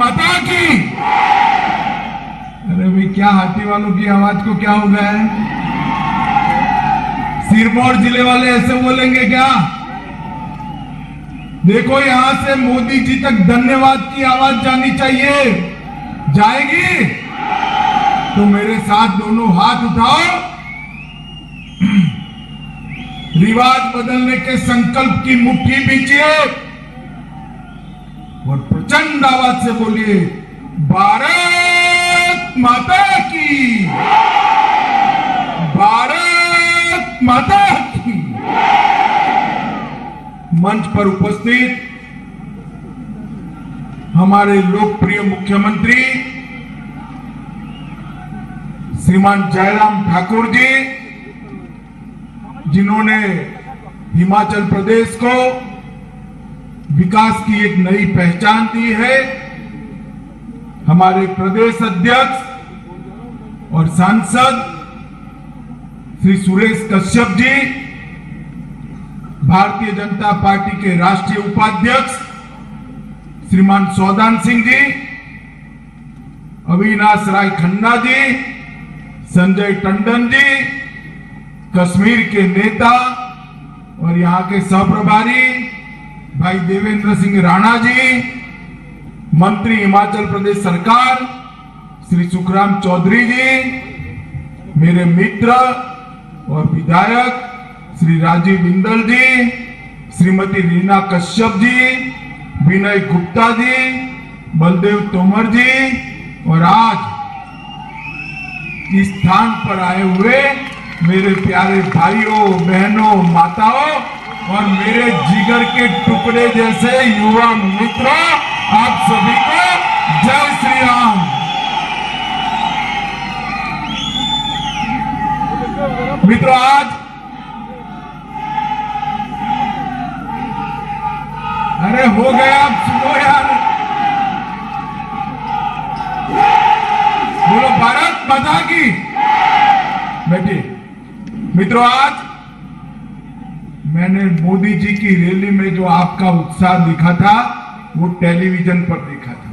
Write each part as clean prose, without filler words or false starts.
माता की। अरे भाई, क्या हाथी वालों की आवाज को क्या हो गया है? सिरमौर जिले वाले ऐसे बोलेंगे क्या? देखो, यहां से मोदी जी तक धन्यवाद की आवाज जानी चाहिए। जाएगी तो मेरे साथ दोनों हाथ उठाओ, रिवाज बदलने के संकल्प की मुट्ठी बीचिए और प्रचंड आवाज से बोलिए, भारत माता की, भारत माता की। मंच पर उपस्थित हमारे लोकप्रिय मुख्यमंत्री श्रीमान जयराम ठाकुर जी, जिन्होंने हिमाचल प्रदेश को विकास की एक नई पहचान दी है, हमारे प्रदेश अध्यक्ष और सांसद श्री सुरेश कश्यप जी, भारतीय जनता पार्टी के राष्ट्रीय उपाध्यक्ष श्रीमान सौदान सिंह जी, अविनाश राय खन्ना जी, संजय टंडन जी, कश्मीर के नेता और यहां के सहप्रभारी भाई देवेंद्र सिंह राणा जी, मंत्री हिमाचल प्रदेश सरकार श्री सुखराम चौधरी जी, मेरे मित्र और विधायक श्री राजीव बिंदल जी, श्रीमती रीना कश्यप जी, विनय गुप्ता जी, बलदेव तोमर जी और आज इस स्थान पर आए हुए मेरे प्यारे भाइयों, बहनों, माताओं और मेरे जिगर के टुकड़े जैसे युवा मित्रों, आप सभी को जय श्री राम। मित्रों, आज अरे हो गया, आप सुनो यार, बोलो भारत माता की। बैठिए। मित्रों, आज मैंने मोदी जी की रैली में जो आपका उत्साह दिखा था वो टेलीविजन पर देखा था।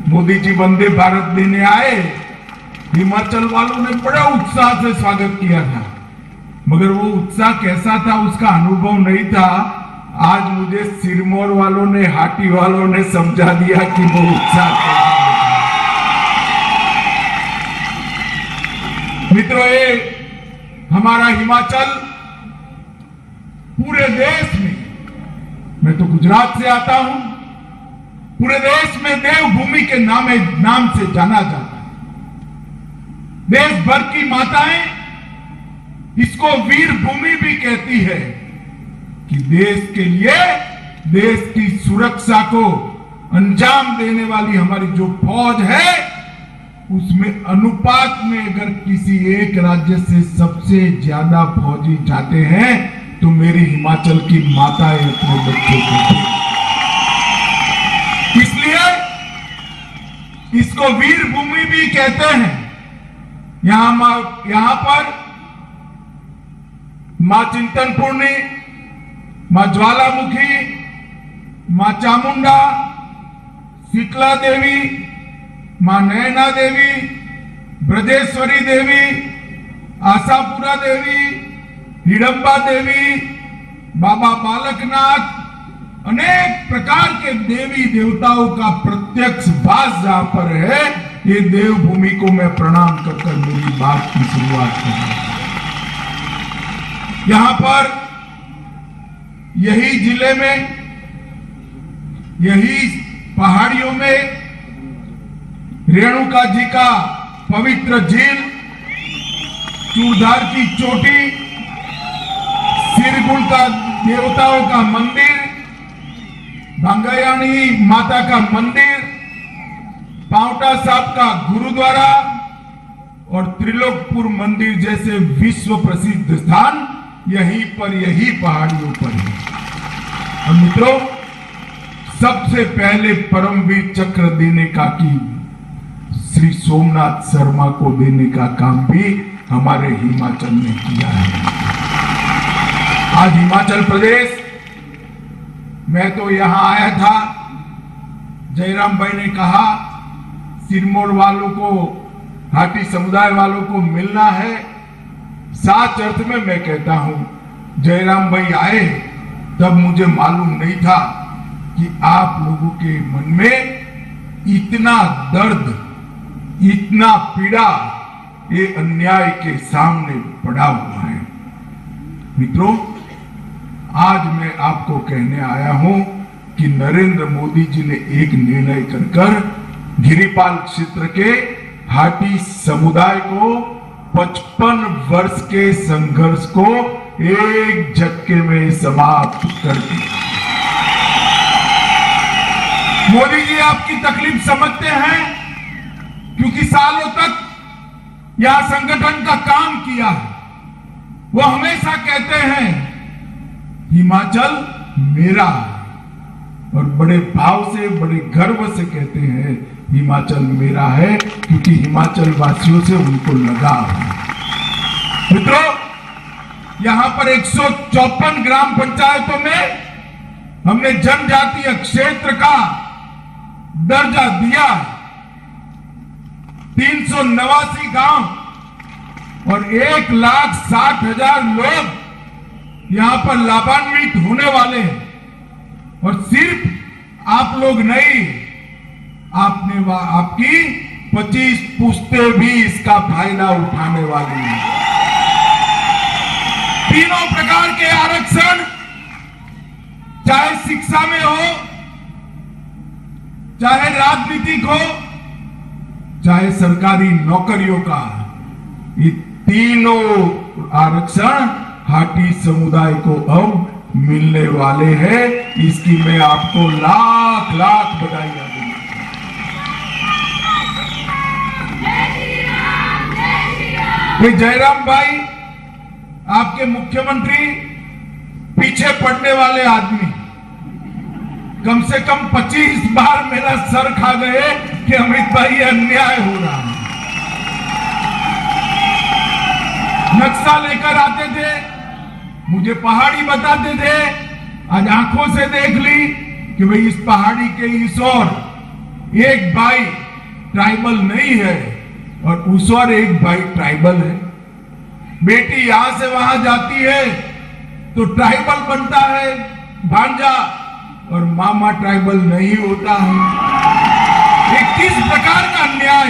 मोदी जी वंदे भारत देने आए, हिमाचल वालों ने बड़ा उत्साह से स्वागत किया था, मगर वो उत्साह कैसा था उसका अनुभव नहीं था। आज मुझे सिरमौर वालों ने, हाटी वालों ने समझा दिया कि वो उत्साह कैसा है। मित्रों, ये हमारा हिमाचल पूरे देश में, मैं तो गुजरात से आता हूं, पूरे देश में देवभूमि के नाम से जाना जाता है। देश भर की माताएं इसको वीर भूमि भी कहती है कि देश के लिए, देश की सुरक्षा को अंजाम देने वाली हमारी जो फौज है, उसमें अनुपात में अगर किसी एक राज्य से सबसे ज्यादा फौजी जाते हैं तो मेरी हिमाचल की माताएं अपने बच्चों को, इसलिए इसको वीर भूमि भी कहते हैं। यहां पर मां चिंतनपूर्णी, मां ज्वालामुखी, मां चामुंडा, शीतला देवी, मां नयना देवी, ब्रजेश्वरी देवी, आशापुरा देवी, हिडंबा देवी, बाबा बालकनाथ, अनेक प्रकार के देवी देवताओं का प्रत्यक्ष वास जहां पर है, ये देवभूमि को मैं प्रणाम कर मेरी बात की शुरुआत कर रहा हूं। यहां पर यही जिले में, यही पहाड़ियों में रेणुका जी का पवित्र झील, चूड़धार की चोटी, सिरगुल का देवताओं का मंदिर, भंगायाणी माता का मंदिर, पांवटा साहब का गुरुद्वारा और त्रिलोकपुर मंदिर जैसे विश्व प्रसिद्ध स्थान यहीं पर, यही पहाड़ियों पर है। और मित्रों, सबसे पहले परमवीर चक्र देने का की श्री सोमनाथ शर्मा को देने का काम भी हमारे हिमाचल ने किया है। आज हिमाचल प्रदेश, मैं तो यहां आया था जयराम भाई ने कहा सिरमौर वालों को, हाटी समुदाय वालों को मिलना है। साच अर्थ में मैं कहता हूं, जयराम भाई आए तब मुझे मालूम नहीं था कि आप लोगों के मन में इतना दर्द, इतना पीड़ा ये अन्याय के सामने पड़ा हुआ है। मित्रों, आज मैं आपको कहने आया हूं कि नरेंद्र मोदी जी ने एक निर्णय कर गिरिपाल क्षेत्र के हाटी समुदाय को 55 वर्ष के संघर्ष को एक झटके में समाप्त कर दिया। मोदी जी आपकी तकलीफ समझते हैं, क्योंकि सालों तक यह संगठन का काम किया है। वो हमेशा कहते हैं हिमाचल मेरा है, और बड़े भाव से, बड़े गर्व से कहते हैं हिमाचल मेरा है, क्योंकि हिमाचल वासियों से उनको लगाव है। मित्रों, यहां पर 154 ग्राम पंचायतों में हमने जनजातीय क्षेत्र का दर्जा दिया है। 389 गांव और 1,60,000 लोग यहां पर लाभान्वित होने वाले हैं। और सिर्फ आप लोग नहीं, आपकी 25 पुश्तें भी इसका फायदा उठाने वाली हैं। तीनों प्रकार के आरक्षण, चाहे शिक्षा में हो, चाहे राजनीतिक हो, चाहे सरकारी नौकरियों का, ये तीनों आरक्षण हाटी समुदाय को अब मिलने वाले हैं। इसकी मैं आपको लाख लाख बधाइयां दूंगा। जयराम भाई आपके मुख्यमंत्री पीछे पड़ने वाले आदमी कम से कम 25 बार मेरा सर खा गए कि अमित भाई अन्याय हो रहा है। नक्शा लेकर आते थे, मुझे पहाड़ी बताते थे, आज आंखों से देख ली कि भाई इस पहाड़ी के इस ओर एक भाई ट्राइबल नहीं है और उस ओर एक भाई ट्राइबल है। बेटी यहां से वहां जाती है तो ट्राइबल बनता है भांजा, और मामा ट्राइबल नहीं होता है। ये किस प्रकार का अन्याय,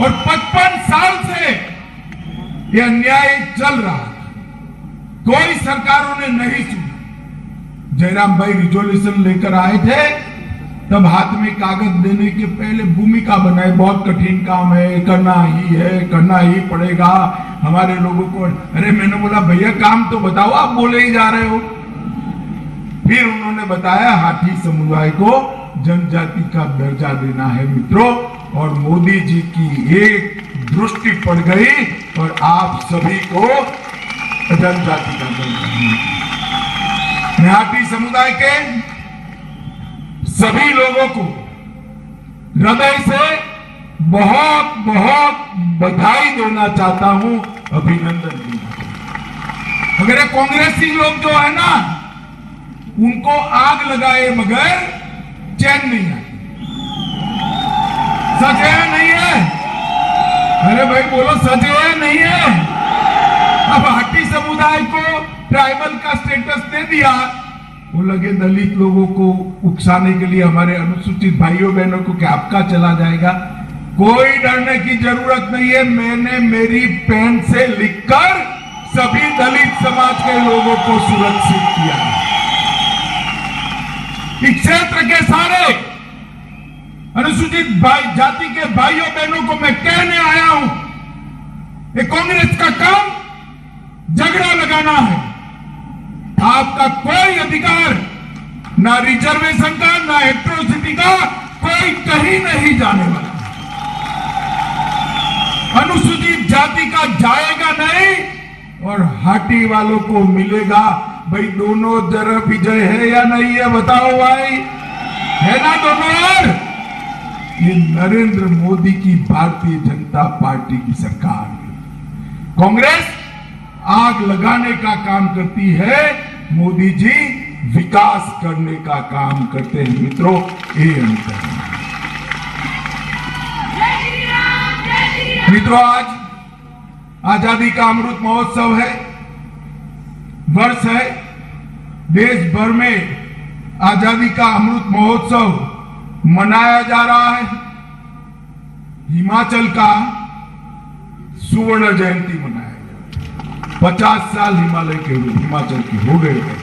और 55 साल से ये अन्याय चल रहा है, कोई सरकारों ने नहीं सुना। जयराम भाई रिजोल्यूशन लेकर आए थे, तब हाथ में कागज देने के पहले भूमिका बनाए, बहुत कठिन काम है, करना ही है, करना ही पड़ेगा हमारे लोगों को। अरे मैंने बोला भैया काम तो बताओ, आप बोले ही जा रहे हो। फिर उन्होंने बताया हाटी समुदाय को जनजाति का दर्जा देना है मित्रों, और मोदी जी की एक दृष्टि पड़ गई और आप सभी को जनजाति का दर्जा। मैं हाटी समुदाय के सभी लोगों को हृदय से बहुत बहुत बधाई देना चाहता हूं, अभिनंदन देना। अगर ये कांग्रेसी लोग जो है ना, उनको आग लगाए बगैर चैन नहीं है। सच है नहीं है? अरे भाई बोलो, सच है नहीं है? अब हाटी समुदाय को ट्राइबल का स्टेटस दे दिया, वो लगे दलित लोगों को उकसाने के लिए, हमारे अनुसूचित भाइयों बहनों को क्या आपका चला जाएगा। कोई डरने की जरूरत नहीं है। मैंने मेरी पेन से लिखकर सभी दलित समाज के लोगों को सुरक्षित किया है। इस क्षेत्र के सारे अनुसूचित जाति के भाइयों बहनों को मैं कहने आया हूं, ये कांग्रेस का काम झगड़ा लगाना है। आपका कोई अधिकार, ना रिजर्वेशन का, ना एट्रोसिटी का, कोई कहीं नहीं जाने वाला। अनुसूचित जाति का जाएगा नहीं और हाटी वालों को मिलेगा। भाई दोनों तरफ विजय है या नहीं है बताओ भाई, है ना दोनों ओर? ये नरेंद्र मोदी की भारतीय जनता पार्टी की सरकार है। कांग्रेस आग लगाने का काम करती है, मोदी जी विकास करने का काम करते हैं। मित्रों, ये अंतर है। मित्रों, आज आजादी का अमृत महोत्सव है, वर्ष है। देश भर में आजादी का अमृत महोत्सव मनाया जा रहा है। हिमाचल का सुवर्ण जयंती मनाया गया। 50 साल हिमाचल के हो गए थे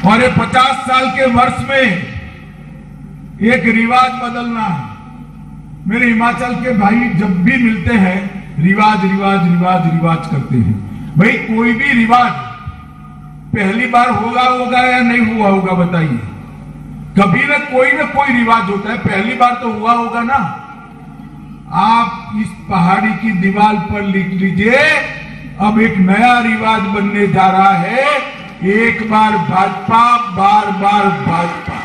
और ये 50 साल के वर्ष में एक रिवाज बदलना है। मेरे हिमाचल के भाई जब भी मिलते हैं रिवाज रिवाज रिवाज रिवाज करते हैं। भाई कोई भी रिवाज पहली बार होगा या नहीं हुआ होगा बताइए। कभी ना कोई रिवाज होता है, पहली बार तो हुआ होगा ना। आप इस पहाड़ी की दीवार पर लिख लीजिए, अब एक नया रिवाज बनने जा रहा है। एक बार भाजपा, बार बार भाजपा।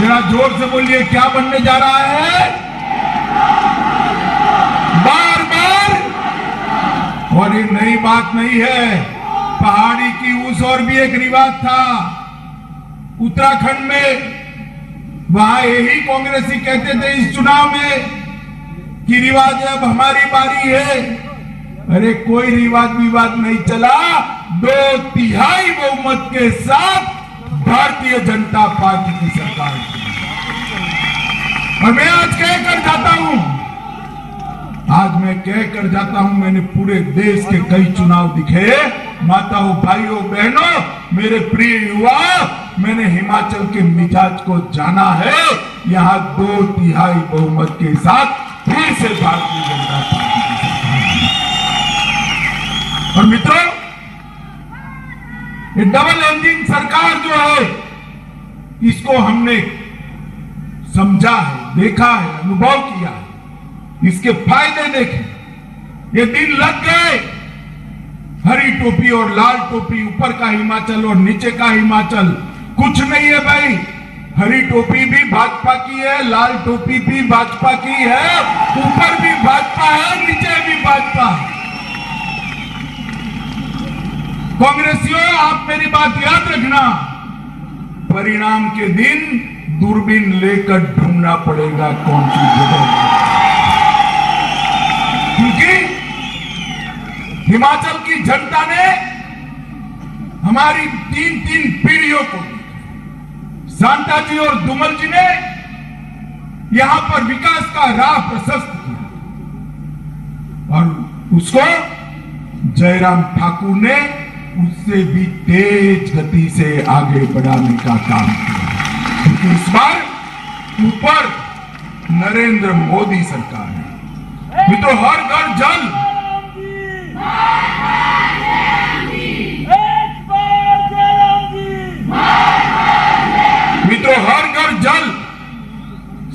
जरा जोर से बोलिए, क्या बनने जा रहा है? बार बार। और ये नई बात नहीं है, पहाड़ी की उस और भी एक रिवाज था उत्तराखंड में। वहां यही कांग्रेसी कहते थे इस चुनाव में कि रिवाज अब हमारी बारी है। अरे कोई रिवाज विवाद नहीं चला। 2/3 बहुमत के साथ भारतीय जनता पार्टी की सरकार थी। और मैं आज कहकर जाता हूं, मैंने पूरे देश के कई चुनाव दिखे। माताओं, भाइयों, बहनों, मेरे प्रिय युवा, मैंने हिमाचल के मिजाज को जाना है। यहां 2/3 बहुमत के साथ फिर से भारतीय जनता पार्टी की सरकार है। और मित्रों, ये डबल इंजन सरकार जो है, इसको हमने समझा है, देखा है, अनुभव किया है, इसके फायदे देखे। ये दिन लग गए। हरी टोपी और लाल टोपी, ऊपर का हिमाचल और नीचे का हिमाचल कुछ नहीं है भाई। हरी टोपी भी भाजपा की है, लाल टोपी भी भाजपा की है, ऊपर भी भाजपा है, नीचे भी भाजपा है। कांग्रेसियों, आप मेरी बात याद रखना, परिणाम के दिन दूरबीन लेकर ढूंढना पड़ेगा कौन सी जगह। क्योंकि हिमाचल की जनता ने हमारी 3 पीढ़ियों को, सांता जी और दुमल जी ने यहां पर विकास का राह प्रशस्त किया और उसको जयराम ठाकुर ने उससे भी तेज गति से आगे बढ़ाने का काम किया। क्योंकि इस बार ऊपर नरेंद्र मोदी सरकार है। मित्रों, हर घर जल, मित्रों, हर घर जल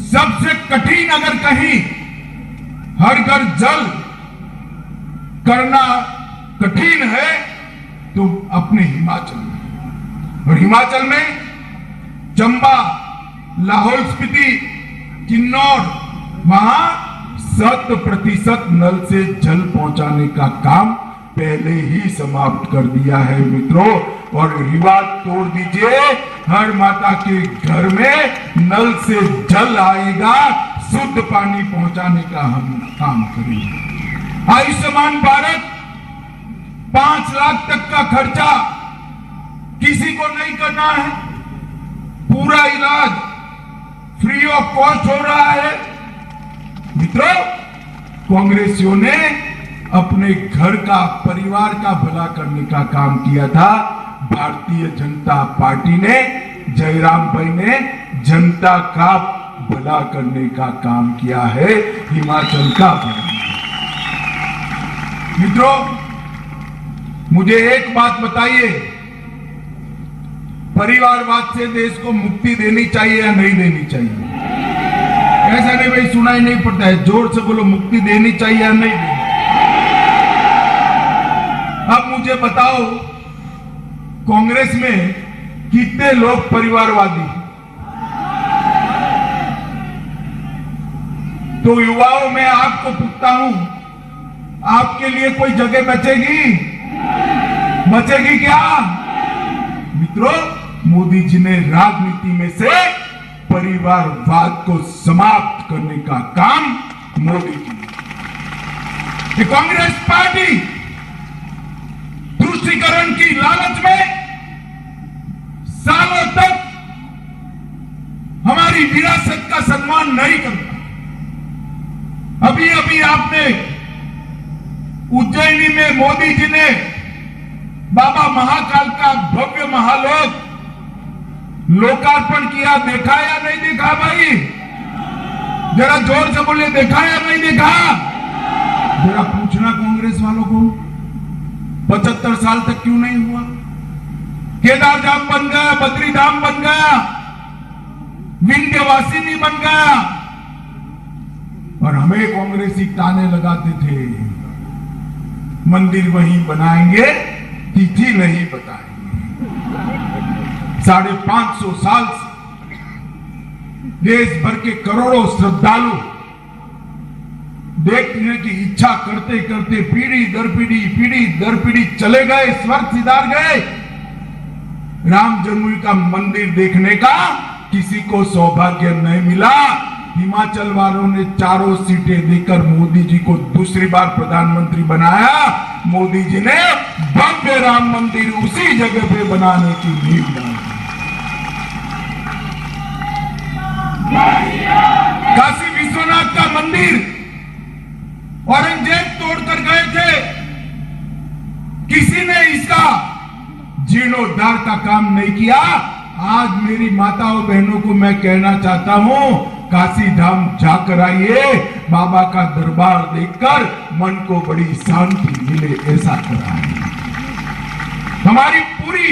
सबसे कठिन, अगर कहीं हर घर जल करना कठिन है तो अपने हिमाचल में। और हिमाचल में चंबा, लाहौल स्पीति, किन्नौर, वहां 100% नल से जल पहुंचाने का काम पहले ही समाप्त कर दिया है मित्रों। और रिवाज तोड़ दीजिए, हर माता के घर में नल से जल आएगा, शुद्ध पानी पहुंचाने का हम काम करेंगे। आयुष्मान भारत 5 लाख तक का खर्चा किसी को नहीं करना है, पूरा इलाज फ्री ऑफ कॉस्ट हो रहा है। मित्रों, कांग्रेसियों ने अपने घर का, परिवार का भला करने का काम किया था। भारतीय जनता पार्टी ने, जयराम भाई ने जनता का भला करने का काम किया है, हिमाचल का भला। मित्रों, मुझे एक बात बताइए, परिवारवाद से देश को मुक्ति देनी चाहिए या नहीं देनी चाहिए? ऐसा नहीं भाई, सुनाई नहीं पड़ता है, जोर से बोलो, मुक्ति देनी चाहिए या नहीं देनी? अब मुझे बताओ, कांग्रेस में कितने लोग परिवारवादी? तो युवाओं, मैं आपको पूछता हूं, आपके लिए कोई जगह बचेगी? बचेगी क्या? मित्रों, मोदी जी ने राजनीति में से परिवारवाद को समाप्त करने का काम मोदी जी ने। ये कांग्रेस पार्टी तुष्टीकरण की लालच में सालों तक हमारी विरासत का सम्मान नहीं करता। अभी अभी आपने उज्जैनी में मोदी जी ने बाबा महाकाल का भव्य महालोक लोकार्पण किया, देखा या नहीं देखा भाई? जरा जोर से बोले, देखा या नहीं देखा? जरा पूछना कांग्रेस वालों को, 75 साल तक क्यों नहीं हुआ? केदार धाम बन गया, बद्री धाम बन गया, विंध्यवासिनी बन गया, और हमें कांग्रेसी ताने लगाते थे मंदिर वहीं बनाएंगे, तिथि नहीं बताएंगे। 550 साल से देश भर के करोड़ों श्रद्धालु देखने की इच्छा करते करते पीढ़ी दर पीढ़ी चले गए, स्वर्ग सिधार गए। राम जन्मभूमि का मंदिर देखने का किसी को सौभाग्य नहीं मिला। हिमाचल वालों ने 4 सीटें देकर मोदी जी को दूसरी बार प्रधानमंत्री बनाया। मोदी जी ने भव्य राम मंदिर उसी जगह पे बनाने की नींव डाली। काशी विश्वनाथ का मंदिर औरंगजेब तोड़कर गए थे, किसी ने इसका जीर्णोद्धार का काम नहीं किया। आज मेरी माताओं बहनों को मैं कहना चाहता हूं, काशी धाम जाकर आइए, बाबा का दरबार देखकर मन को बड़ी शांति मिले, ऐसा कराइए। हमारी पूरी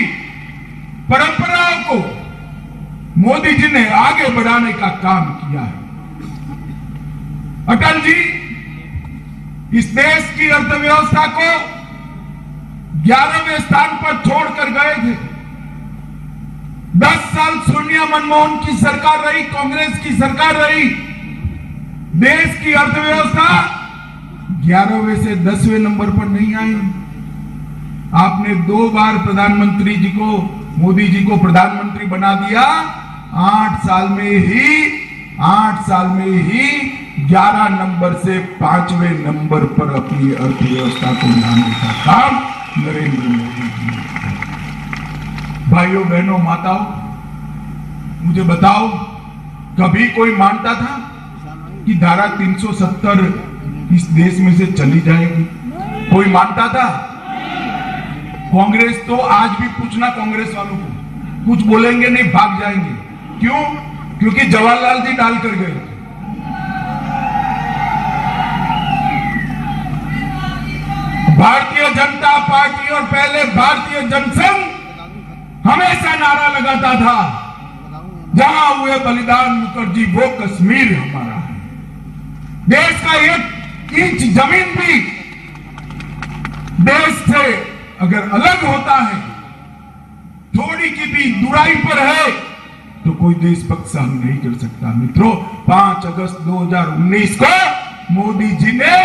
परंपराओं को मोदी जी ने आगे बढ़ाने का काम किया है। अटल जी इस देश की अर्थव्यवस्था को 11वें स्थान पर छोड़कर गए थे। 10 साल सोनिया मनमोहन की सरकार रही, कांग्रेस की सरकार रही। देश की अर्थव्यवस्था 11वें से 10वें नंबर पर नहीं आई। आपने 2 बार प्रधानमंत्री जी को, मोदी जी को प्रधानमंत्री बना दिया। 8 साल में ही 11 नंबर से 5वें नंबर पर अपनी अर्थव्यवस्था को लाने का काम नरेंद्र मोदी जी ने किया। भाइयों बहनों माताओं, मुझे बताओ, कभी कोई मानता था कि धारा 370 इस देश में से चली जाएगी? कोई मानता था? कांग्रेस तो आज भी पूछना कांग्रेस वालों को, कुछ बोलेंगे नहीं, भाग जाएंगे। क्यों? क्योंकि जवाहरलाल जी डाल कर गए। भारतीय जनता पार्टी और पहले भारतीय जनसंघ हमेशा नारा लगाता था, जहां हुए बलिदान मुखर्जी वो कश्मीर हमारा है। देश का 1 इंच जमीन भी देश से अगर अलग होता है, थोड़ी की भी दूराई पर है, तो कोई देशभक्त सहन नहीं कर सकता। मित्रों, 5 अगस्त 2019 को मोदी जी ने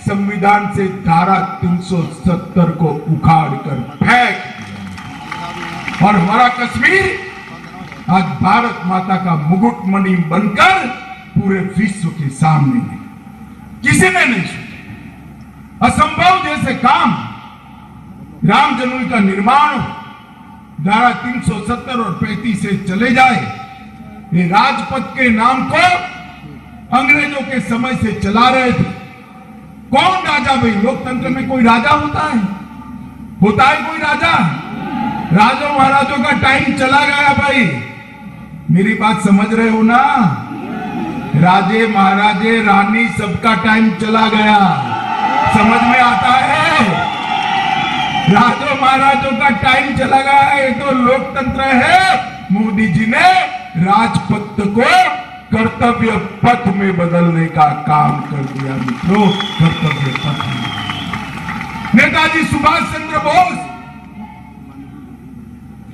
संविधान से धारा 370 को उखाड़ कर फेंक दिया और हमारा कश्मीर आज भारत माता का मुकुटमणि बनकर पूरे विश्व के सामने है। किसी ने नहीं सोचा असंभव जैसे काम, राम जन्मभूमि का निर्माण धारा 370 और 35 से चले जाए। ये राजपथ के नाम को अंग्रेजों के समय से चला रहे थे। कौन राजा? भाई, लोकतंत्र में कोई राजा होता है? होता है कोई राजा? राजों महाराजों का टाइम चला गया भाई। मेरी बात समझ रहे हो ना? राजे महाराजे रानी सबका टाइम चला गया। समझ में आता है? राजों महाराजों का टाइम चला गया है। ये तो लोकतंत्र है। मोदी जी ने राजपथ को कर्तव्य पथ में बदलने का काम कर दिया। मित्रों, कर्तव्य पथ में नेताजी सुभाष चंद्र बोस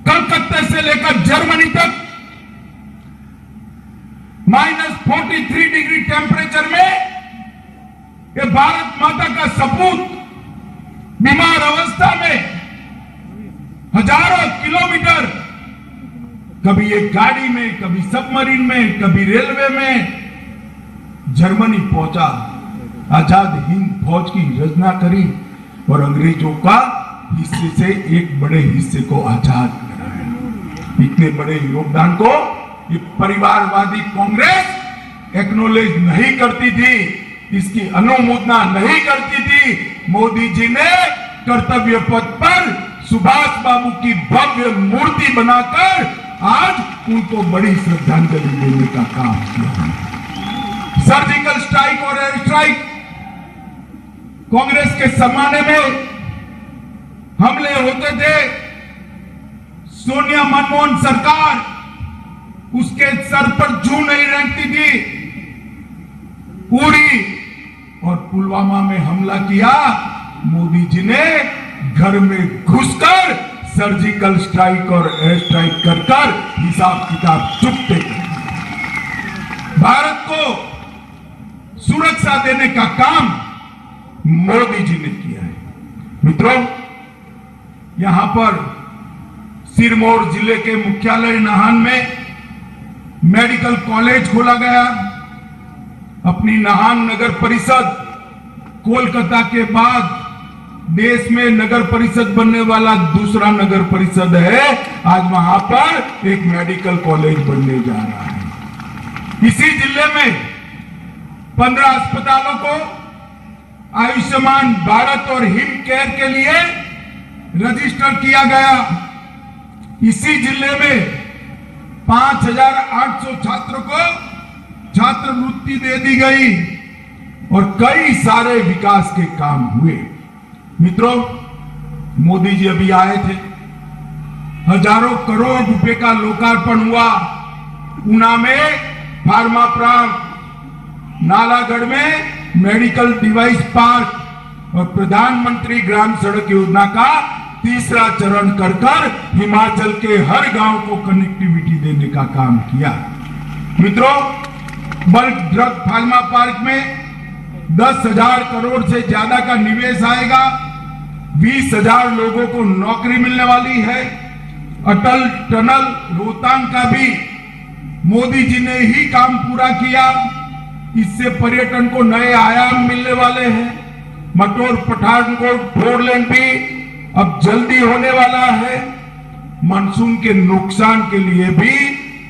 कलकत्ते से लेकर जर्मनी तक -43 डिग्री टेम्परेचर में ये भारत माता का सपूत बीमार अवस्था में हजारों किलोमीटर कभी एक गाड़ी में, कभी सबमरीन में, कभी रेलवे में जर्मनी पहुंचा, आजाद हिंद फौज की रचना करी और अंग्रेजों का हिस्से से एक बड़े हिस्से को आजाद कराया। इतने बड़े योगदान को ये परिवारवादी कांग्रेस एक्नॉलेज नहीं करती थी, इसकी अनुमोदना नहीं करती थी। मोदी जी ने कर्तव्य पथ पर सुभाष बाबू की भव्य मूर्ति बनाकर आज उनको बड़ी श्रद्धांजलि देने का काम किया। सर्जिकल स्ट्राइक और एयर स्ट्राइक, कांग्रेस के जमाने में हमले होते थे, सोनिया मनमोहन सरकार उसके सर पर जू नहीं रेंगती थी। उरी और पुलवामा में हमला किया, मोदी जी ने घर में घुसकर सर्जिकल स्ट्राइक और एयर स्ट्राइक कर हिसाब किताब चुपते कर भारत को सुरक्षा देने का काम मोदी जी ने किया है। मित्रों, यहां पर सिरमौर जिले के मुख्यालय नाहन में मेडिकल कॉलेज खोला गया। अपनी नाहन नगर परिषद कोलकाता के बाद देश में नगर परिषद बनने वाला दूसरा नगर परिषद है। आज वहां पर एक मेडिकल कॉलेज बनने जा रहा है। इसी जिले में 15 अस्पतालों को आयुष्मान भारत और हिम केयर के लिए रजिस्टर किया गया। इसी जिले में 5,800 छात्रों को छात्रवृत्ति दे दी गई और कई सारे विकास के काम हुए। मित्रों, मोदी जी अभी आए थे, हजारों करोड़ रुपए का लोकार्पण हुआ। ऊना में फार्मा प्लांट, नालागढ़ में मेडिकल डिवाइस पार्क और प्रधानमंत्री ग्राम सड़क योजना का तीसरा चरण कर हिमाचल के हर गांव को कनेक्टिविटी देने का काम किया। मित्रों, बल्क ड्रग फार्मा पार्क में 10,000 करोड़ से ज्यादा का निवेश आएगा। 20,000 लोगों को नौकरी मिलने वाली है। अटल टनल रोहतांग का भी मोदी जी ने ही काम पूरा किया। इससे पर्यटन को नए आयाम मिलने वाले हैं। मटोर पठानकोट 4 लेन भी अब जल्दी होने वाला है। मानसून के नुकसान के लिए भी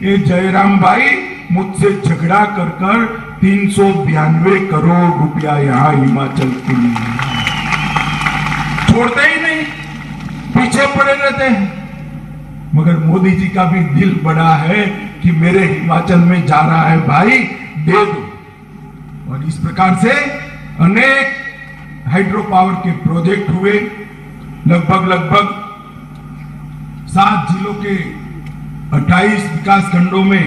ये जयराम भाई मुझसे झगड़ा कर 392 करोड़ रुपया यहां हिमाचल के लिए छोड़ते ही नहीं, पीछे पड़े रहते हैं। मगर मोदी जी का भी दिल बड़ा है कि मेरे हिमाचल में जा रहा है भाई, दे दो। और इस प्रकार से अनेक हाइड्रो पावर के प्रोजेक्ट हुए। लगभग 7 जिलों के 28 विकास खंडों में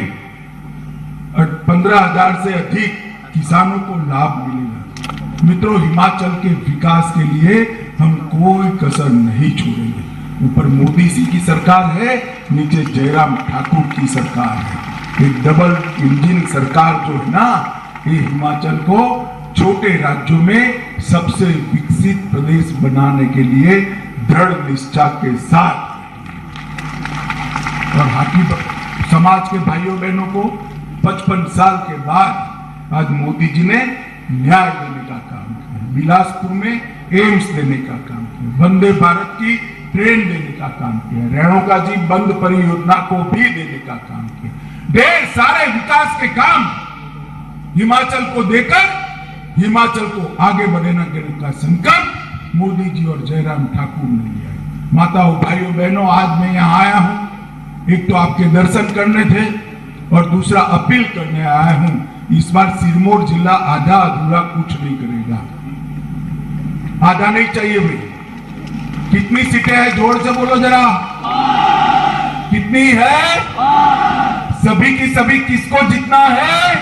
15,000 से अधिक किसानों को लाभ मिलेगा। मित्रों, हिमाचल के विकास के लिए हम कोई कसर नहीं छोड़ेंगे। ऊपर मोदी जी की सरकार है, नीचे जयराम ठाकुर की सरकार है। एक डबल इंजन सरकार जो है ना, ये हिमाचल को छोटे राज्यों में सबसे विकसित प्रदेश बनाने के लिए दृढ़ निष्ठा के साथ और हाथी समाज के भाइयों बहनों को 55 साल के बाद आज मोदी जी ने न्याय देने का काम किया। बिलासपुर में एम्स देने का काम किया, वंदे भारत की ट्रेन देने का काम किया, रेणुका जी बंद परियोजना को भी देने का काम किया। ढेर सारे विकास के काम हिमाचल को देकर हिमाचल को आगे बढ़ने का संकल्प मोदी जी और जयराम ठाकुर ने लिया है। माताओं, भाइयों, बहनों, आज मैं यहाँ आया हूं, एक तो आपके दर्शन करने थे और दूसरा अपील करने आया हूं। इस बार सिरमौर जिला आधा अधूरा कुछ नहीं करेगा। आधा नहीं चाहिए भाई। कितनी सीटें हैं, जोर से बोलो जरा, कितनी है? सभी की सभी किसको जीतना है?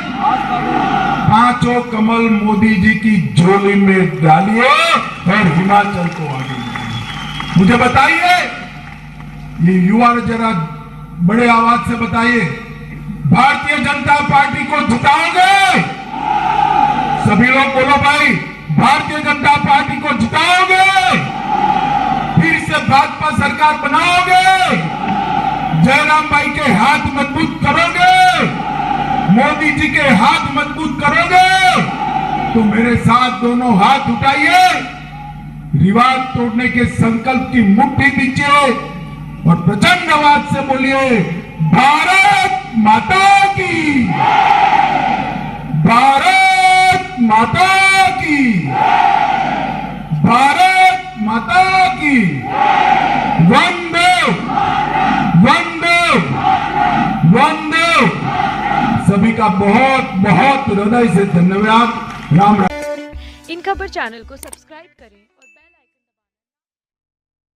5 कमल मोदी जी की झोली में डालिए और हिमाचल को आगे बढ़ाइए। मुझे बताइए, ये युवा जरा बड़े आवाज से बताइए, भारतीय जनता पार्टी को जिताओगे? सभी लोग बोलो भाई, भारतीय जनता पार्टी को जिताओगे? फिर से भाजपा सरकार बनाओगे? जयराम भाई के हाथ मजबूत करोगे, मोदी जी के हाथ मजबूत करोगे, तो मेरे साथ दोनों हाथ उठाइए, रिवाज तोड़ने के संकल्प की मुट्ठी दीजिए और प्रचंड आवाज से बोलिए, भारत माता की, भारत माता की, भारत माता की, वंदे वंदे वंदे। सभी का बहुत बहुत हृदय से धन्यवाद। राम राम। इन खबर चैनल को सब्सक्राइब करें।